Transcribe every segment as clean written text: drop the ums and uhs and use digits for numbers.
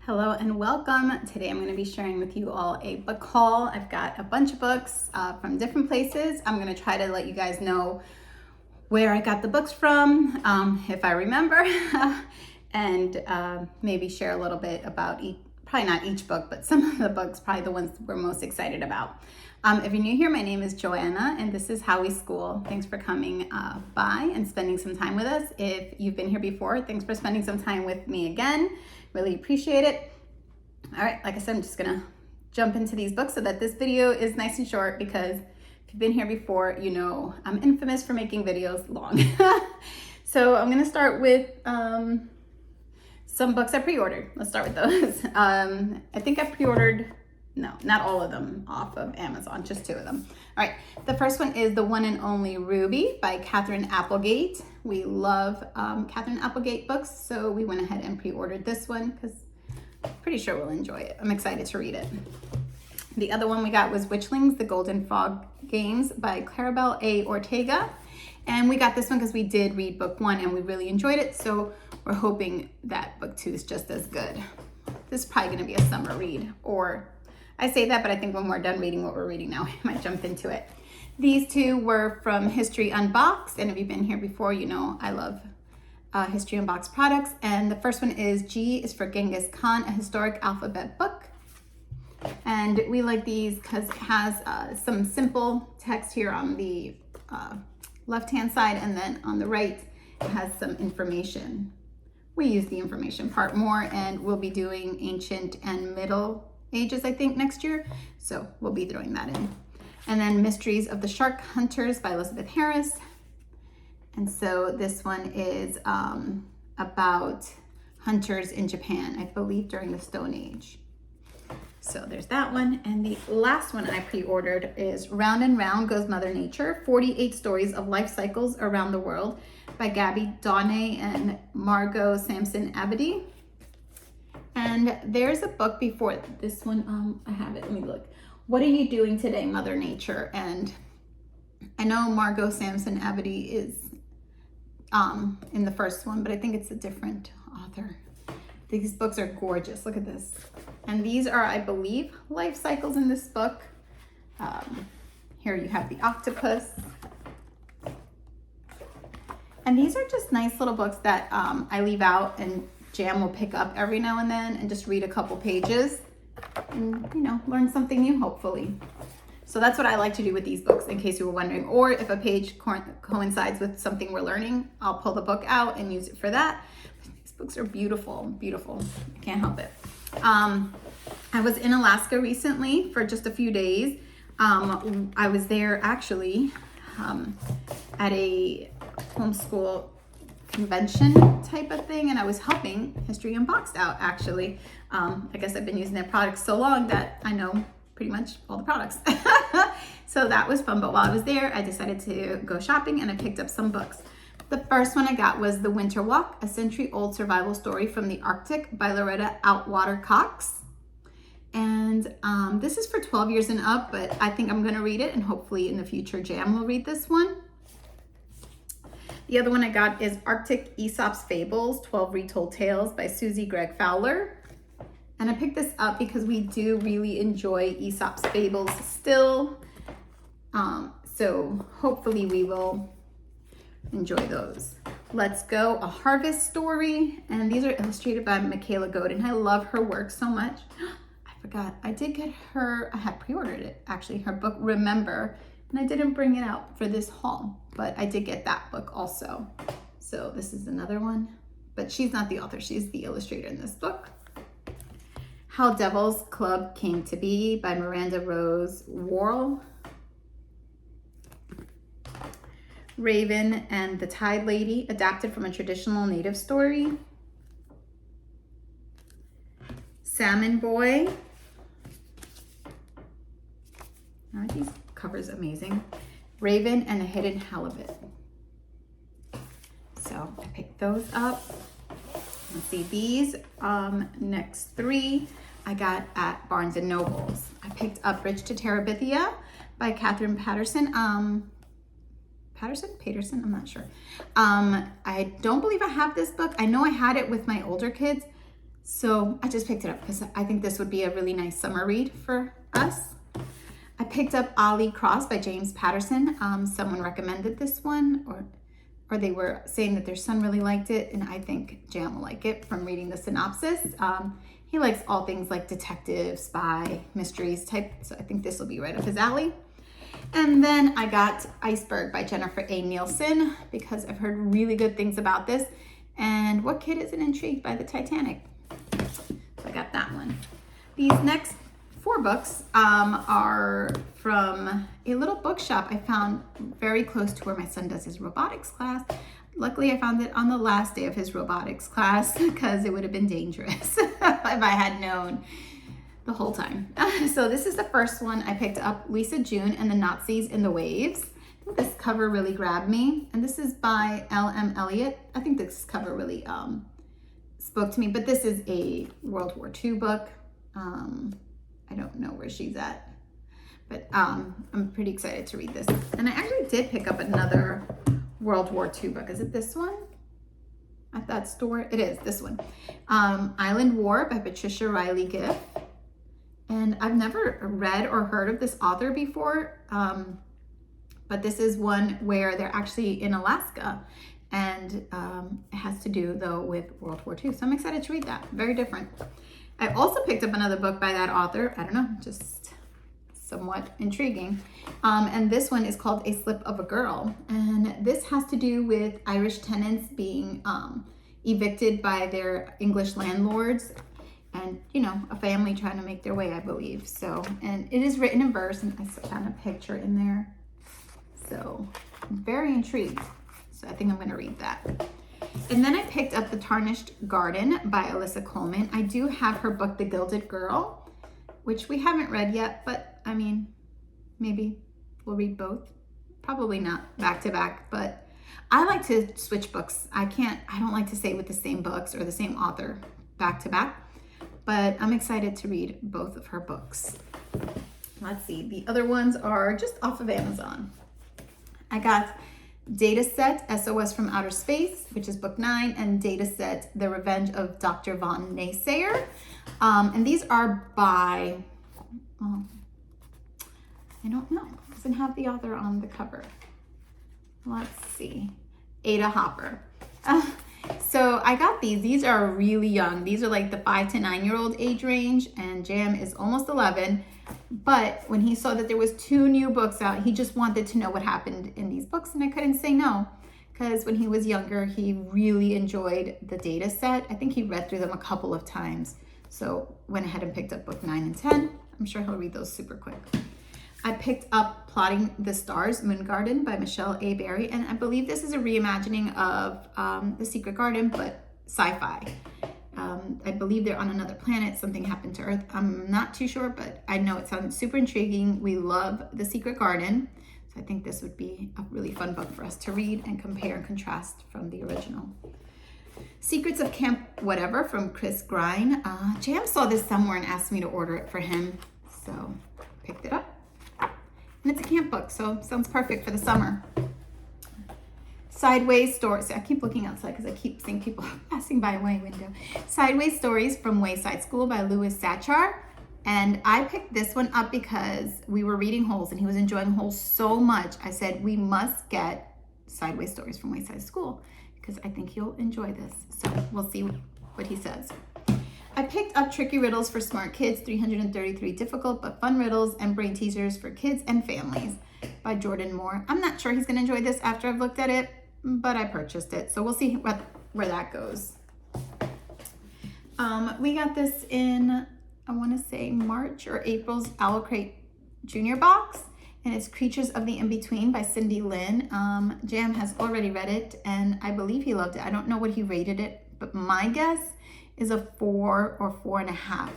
Hello and welcome. Today I'm going to be sharing with you all a book haul. I've got a bunch of books from different places. I'm going to try to let you guys know where I got the books from, if I remember, and maybe share a little bit about probably not each book, but some of the books, probably the ones we're most excited about. If you're new here, my name is Joanna and this is How We School. Thanks for coming by and spending some time with us. If you've been here before, thanks for spending some time with me again. Really appreciate it. All right, like I said, I'm just gonna jump into these books so that this video is nice and short, because if you've been here before, you know I'm infamous for making videos long. So I'm gonna start with some books I pre-ordered. Let's start with those. I think I pre-ordered, no, not all of them off of Amazon, just 2 of them. All right, the first one is The One and Only Ruby by Catherine Applegate. We love Catherine Applegate books, so we went ahead and pre-ordered this one because I'm pretty sure we'll enjoy it. I'm excited to read it. The other one we got was Witchlings, The Golden Frog Games by Claribel A. Ortega. And we got this one because we did read book 1 and we really enjoyed it, so we're hoping that book 2 is just as good. This is probably gonna be a summer read, or I say that, but I think when we're done reading what we're reading now, we might jump into it. These 2 were from History Unboxed, and if you've been here before, you know I love History Unboxed products. And the first one is G is for Genghis Khan, a historic alphabet book. And we like these because it has some simple text here on the left-hand side, and then on the right, it has some information. We use the information part more, and we'll be doing Ancient and Middle Ages, I think, next year. So we'll be throwing that in. And then Mysteries of the Shark Hunters by Elizabeth Harris. And so this one is about hunters in Japan, I believe during the Stone Age. So there's that one. And the last one I pre-ordered is Round and Round Goes Mother Nature, 48 Stories of Life Cycles Around the World by Gabby Donnay and Margot Sampson Abedy. And there's a book before this one. I have it. Let me look. What Are You Doing Today, Mother Nature? And I know Margot Sampson Abedy is in the first one, but I think it's a different author. These books are gorgeous. Look at this. And these are, I believe, life cycles in this book. Here you have the octopus. And these are just nice little books that I leave out and Jam will pick up every now and then and just read a couple pages and, you know, learn something new, hopefully. So that's what I like to do with these books, in case you were wondering. Or if a page coincides with something we're learning, I'll pull the book out and use it for that. These books are beautiful, beautiful. I can't help it. I was in Alaska recently for just a few days. I was there actually at a homeschool convention type of thing, and I was helping History Unboxed out, actually. I guess I've been using their products so long that I know pretty much all the products. So that was fun. But while I was there, I decided to go shopping and I picked up some books. The first one I got was The Winter Walk, a century-old survival story from the Arctic by Loretta Outwater Cox. And this is for 12 years and up, but I think I'm gonna read it, and hopefully in the future Jam will read this one. The other one I got is Arctic Aesop's Fables, 12 Retold Tales by Susie Gregg Fowler. And I picked this up because we do really enjoy Aesop's Fables still. So hopefully we will enjoy those. Let's Go, A Harvest Story. And these are illustrated by Michaela Godin. I love her work so much. I forgot, I did get her, I had pre-ordered it actually, her book Remember, and I didn't bring it out for this haul, but I did get that book also. So this is another one, but she's not the author, she's the illustrator in this book. How Devil's Club Came to Be by Miranda Rose Worrell. Raven and the Tide Lady, adapted from a traditional native story. Salmon Boy. Aren't these covers amazing? Raven and the Hidden Halibut. So I picked those up. Let's see, these next 3 I got at Barnes & Nobles. I picked up Bridge to Terabithia by Catherine Paterson. Paterson, I'm not sure. I don't believe I have this book. I know I had it with my older kids, So I just picked it up because I think this would be a really nice summer read for us. I picked up Ali Cross by James Patterson. Someone recommended this one, or they were saying that their son really liked it, and I think Jam will like it from reading the synopsis. He likes all things like detective, spy, mysteries type, so I think this will be right up his alley. And then I got Iceberg by Jennifer A. Nielsen because I've heard really good things about this. And what kid isn't intrigued by the Titanic? So I got that one. These next 4 books are from a little bookshop I found very close to where my son does his robotics class. Luckily, I found it on the last day of his robotics class because it would have been dangerous if I had known the whole time. So this is the first one I picked up, Lisa June and the Nazis in the Waves. I think this cover really grabbed me, and this is by L.M. Eliot. I think this cover really spoke to me, but this is a World War II book. I don't know where she's at, but I'm pretty excited to read this. And I actually did pick up another World War II book. Is it this one? At that store? It is, this one. Island War by Patricia Riley Giff. And I've never read or heard of this author before, but this is one where they're actually in Alaska, and it has to do, though, with World War II. So I'm excited to read that. Very different. I also picked up another book by that author. I don't know, just somewhat intriguing. And this one is called A Slip of a Girl. And this has to do with Irish tenants being evicted by their English landlords, and, you know, a family trying to make their way, I believe. So, and it is written in verse, and I found a picture in there. So I'm very intrigued. So I think I'm going to read that. And then I picked up The Tarnished Garden by Alyssa Coleman. I do have her book, The Gilded Girl, which we haven't read yet, but I mean, maybe we'll read both. Probably not back to back, but I like to switch books. I don't like to stay with the same books or the same author back to back, but I'm excited to read both of her books. Let's see, the other ones are just off of Amazon. I got Dataset, SOS from Outer Space, which is book 9, and Dataset, The Revenge of Dr. Von Naysayer. And these are by, I don't know, it doesn't have the author on the cover. Let's see, Ada Hopper. So I got these are really young. These are like the 5 to 9-year-old age range, and Jam is almost 11. But when he saw that there was 2 new books out, he just wanted to know what happened in these books, and I couldn't say no, because when he was younger, he really enjoyed the data set. I think he read through them a couple of times. So went ahead and picked up book 9 and 10. I'm sure he'll read those super quick. I picked up Plotting the Stars, Moon Garden by Michelle A. Berry, and I believe this is a reimagining of The Secret Garden, but sci-fi. I believe they're on another planet. Something happened to Earth. I'm not too sure, but I know it sounds super intriguing. We love The Secret Garden, so I think this would be a really fun book for us to read and compare and contrast from the original. Secrets of Camp Whatever from Chris Grine. Jam saw this somewhere and asked me to order it for him, so picked it up. And it's a camp book, so sounds perfect for the summer. Sideways Stories. I keep looking outside because I keep seeing people passing by my window. Sideways Stories from Wayside School by Louis Sachar. And I picked this one up because we were reading Holes and he was enjoying Holes so much. I said, we must get Sideways Stories from Wayside School because I think he'll enjoy this. So we'll see what he says. I picked up Tricky Riddles for Smart Kids, 333 Difficult but Fun Riddles and Brain Teasers for Kids and Families by Jordan Moore. I'm not sure he's going to enjoy this after I've looked at it, but I purchased it, so we'll see where that goes. We got this in, I want to say March or April's Owl Crate Junior box, and it's Creatures of the In-Between by Cindy Lynn. Jam has already read it, and I believe he loved it. I don't know what he rated it, but my guess is a 4 or 4.5.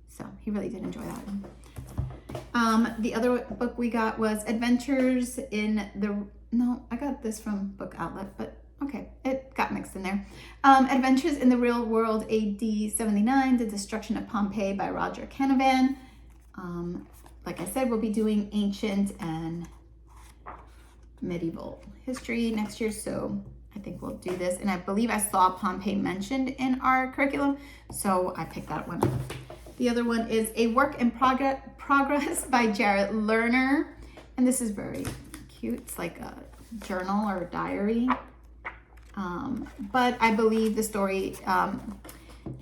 So he really did enjoy that one. The other book we got was Adventures in the, no, I got this from Book Outlet, but okay, it got mixed in there. Adventures in the Real World AD 79, The Destruction of Pompeii by Roger Canavan. Like I said, we'll be doing ancient and medieval history next year, so I think we'll do this. And I believe I saw Pompeii mentioned in our curriculum, so I picked that one up. The other one is A Work in Progress by Jared Lerner. And this is very cute. It's like a journal or a diary. But I believe the story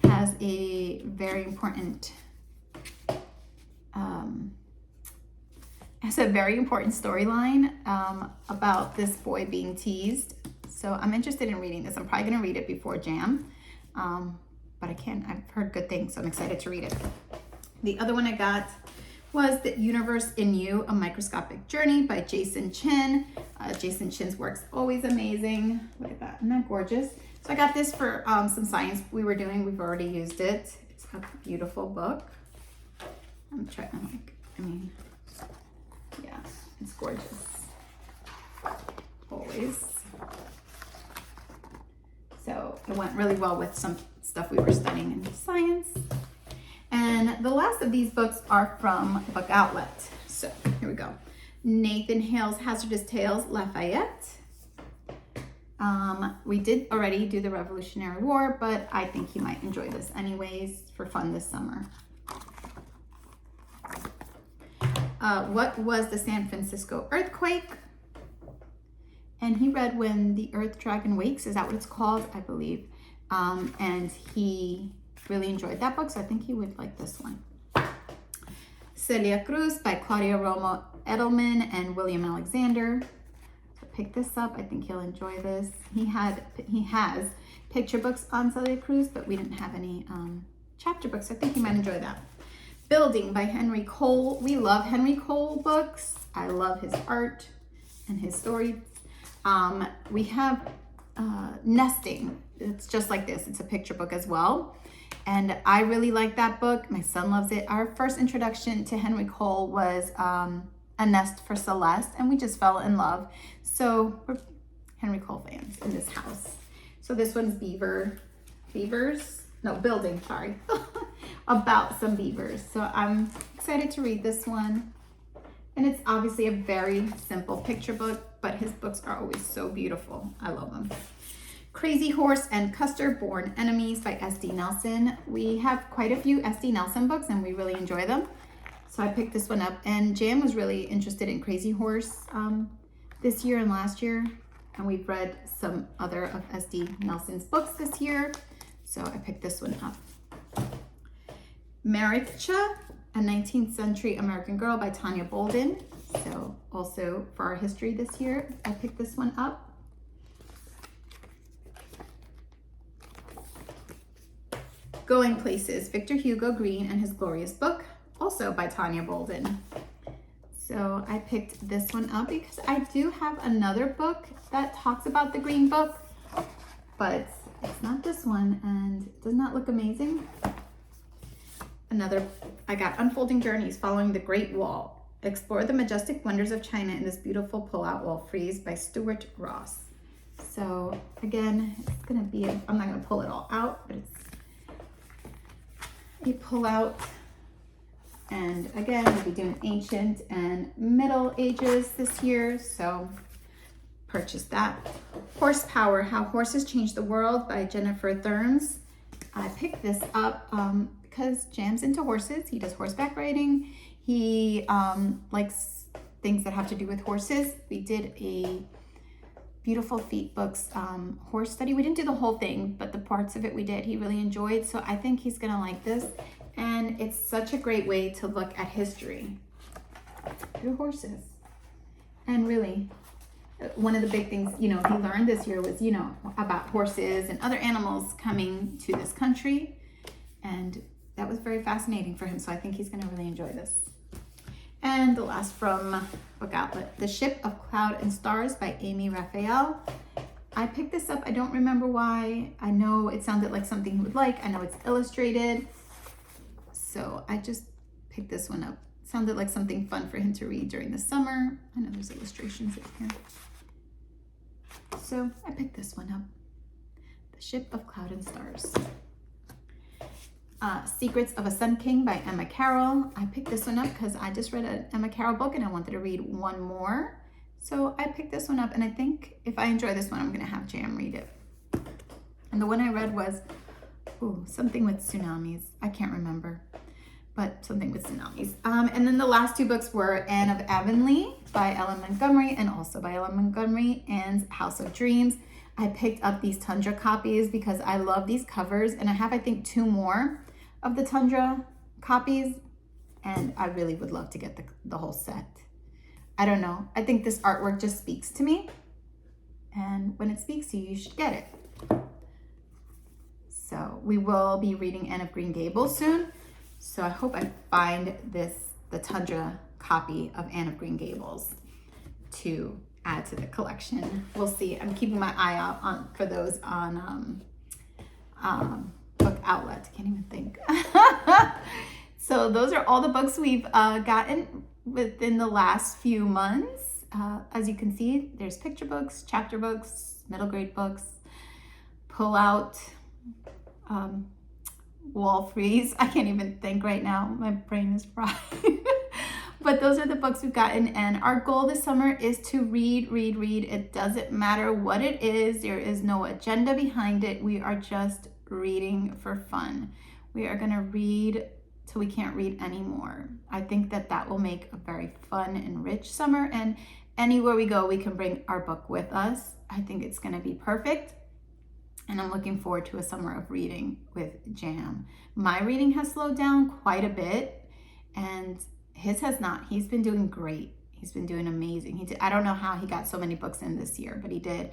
has a very important storyline about this boy being teased. So I'm interested in reading this. I'm probably going to read it before JAM, but I've heard good things, so I'm excited to read it. The other one I got was The Universe in You, A Microscopic Journey by Jason Chin. Jason Chin's work's always amazing. Look at that, isn't that gorgeous? So I got this for some science we were doing. We've already used it. It's a beautiful book. Yeah, it's gorgeous. Always. So it went really well with some stuff we were studying in science. And the last of these books are from Book Outlet. So here we go. Nathan Hale's Hazardous Tales, Lafayette. We did already do the Revolutionary War, but I think you might enjoy this anyways for fun this summer. What was the San Francisco earthquake? And he read When the Earth Dragon Wakes. Is that what it's called? I believe. And he really enjoyed that book, so I think he would like this one. Celia Cruz by Claudia Romo Edelman and William Alexander. So pick this up. I think he'll enjoy this. He has picture books on Celia Cruz, but we didn't have any chapter books, so I think he might enjoy that. Building by Henry Cole. We love Henry Cole books. I love his art and his stories. We have Nesting. It's just like this. It's a picture book as well. And I really like that book. My son loves it. Our first introduction to Henry Cole was A Nest for Celeste, and we just fell in love. So we're Henry Cole fans in this house. So this one's building, sorry, about some beavers. So I'm excited to read this one. And it's obviously a very simple picture book, but his books are always so beautiful. I love them. Crazy Horse and Custer, Born Enemies by S.D. Nelson. We have quite a few S.D. Nelson books and we really enjoy them. So I picked this one up, and Jan was really interested in Crazy Horse this year and last year. And we've read some other of S.D. Nelson's books this year. So I picked this one up. Maricha, A 19th Century American Girl by Tanya Bolden. So also for our history this year, I picked this one up. Going Places, Victor Hugo Green and His Glorious Book, also by Tanya Bolden. So I picked this one up because I do have another book that talks about the Green Book, but it's not this one, and it does not look amazing. I got Unfolding Journeys, Following the Great Wall. Explore the majestic wonders of China in this beautiful pull-out wall frieze by Stuart Ross. So again, it's gonna be, I'm not gonna pull it all out, but it's a pull-out. And again, we'll be doing Ancient and Middle Ages this year, so purchase that. Horsepower, How Horses Change the World by Jennifer Therms. I picked this up because Jam's into horses. He does horseback riding. He likes things that have to do with horses. We did a Beautiful Feet Books horse study. We didn't do the whole thing, but the parts of it we did, he really enjoyed. So I think he's gonna like this. And it's such a great way to look at history through horses. And really, one of the big things, he learned this year was, about horses and other animals coming to this country. And that was very fascinating for him. So I think he's gonna really enjoy this. And the last from Book Outlet, The Ship of Cloud and Stars by Amy Raphael. I picked this up, I don't remember why. I know it sounded like something he would like. I know it's illustrated. So I just picked this one up. It sounded like something fun for him to read during the summer. I know there's illustrations in here. So I picked this one up. The Ship of Cloud and Stars. Secrets of a Sun King by Emma Carroll. I picked this one up because I just read an Emma Carroll book and I wanted to read one more. So I picked this one up, and I think if I enjoy this one, I'm gonna have Jam read it. And the one I read was, something with tsunamis. I can't remember, but something with tsunamis. And then the last two books were Anne of Avonlea by Ellen Montgomery, and also by Ellen Montgomery, and House of Dreams. I picked up these Tundra copies because I love these covers, and I have, I think, 2 more of the Tundra copies, and I really would love to get the whole set. I don't know. I think this artwork just speaks to me, and when it speaks to you, you should get it. So we will be reading Anne of Green Gables soon, so I hope I find the Tundra copy of Anne of Green Gables to add to the collection. We'll see. I'm keeping my eye out for those on Book Outlet. Can't even think. So those are all the books we've gotten within the last few months. As you can see, there's picture books, chapter books, middle grade books, pull out, wall freeze. I can't even think right now. My brain is fried. But those are the books we've gotten, and our goal this summer is to read. It doesn't matter what it is. There is no agenda behind it. We are just reading for fun. We are going to read till we can't read anymore. I think that will make a very fun and rich summer, and anywhere we go, we can bring our book with us. I think it's going to be perfect, and I'm looking forward to a summer of reading with Jam. My reading has slowed down quite a bit, and his has not. He's been doing great. He's been doing amazing. I don't know how he got so many books in this year, but he did.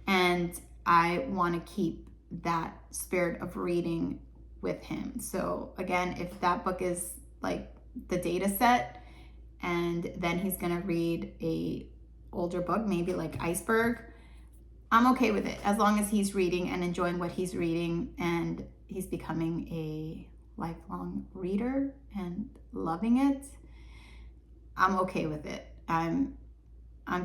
And I want to keep that spirit of reading with him. So again, if that book is like the data set, and then he's going to read a older book, maybe like Iceberg, I'm okay with it as long as he's reading and enjoying what he's reading, and he's becoming a lifelong reader and loving it. I'm okay with it. I'm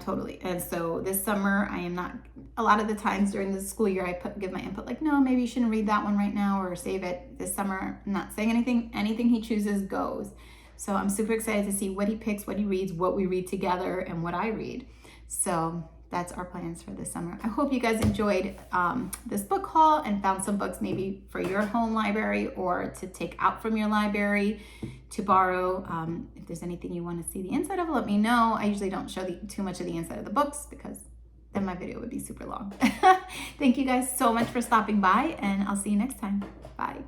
totally. And so this summer, I am not, a lot of the times during the school year, I give my input like, no, maybe you shouldn't read that one right now, or save it. This summer, I'm not saying anything. Anything he chooses goes. So I'm super excited to see what he picks, what he reads, what we read together, and what I read. So that's our plans for this summer. I hope you guys enjoyed this book haul and found some books maybe for your home library or to take out from your library to borrow. If there's anything you want to see the inside of, let me know. I usually don't show too much of the inside of the books because then my video would be super long. Thank you guys so much for stopping by, and I'll see you next time. Bye.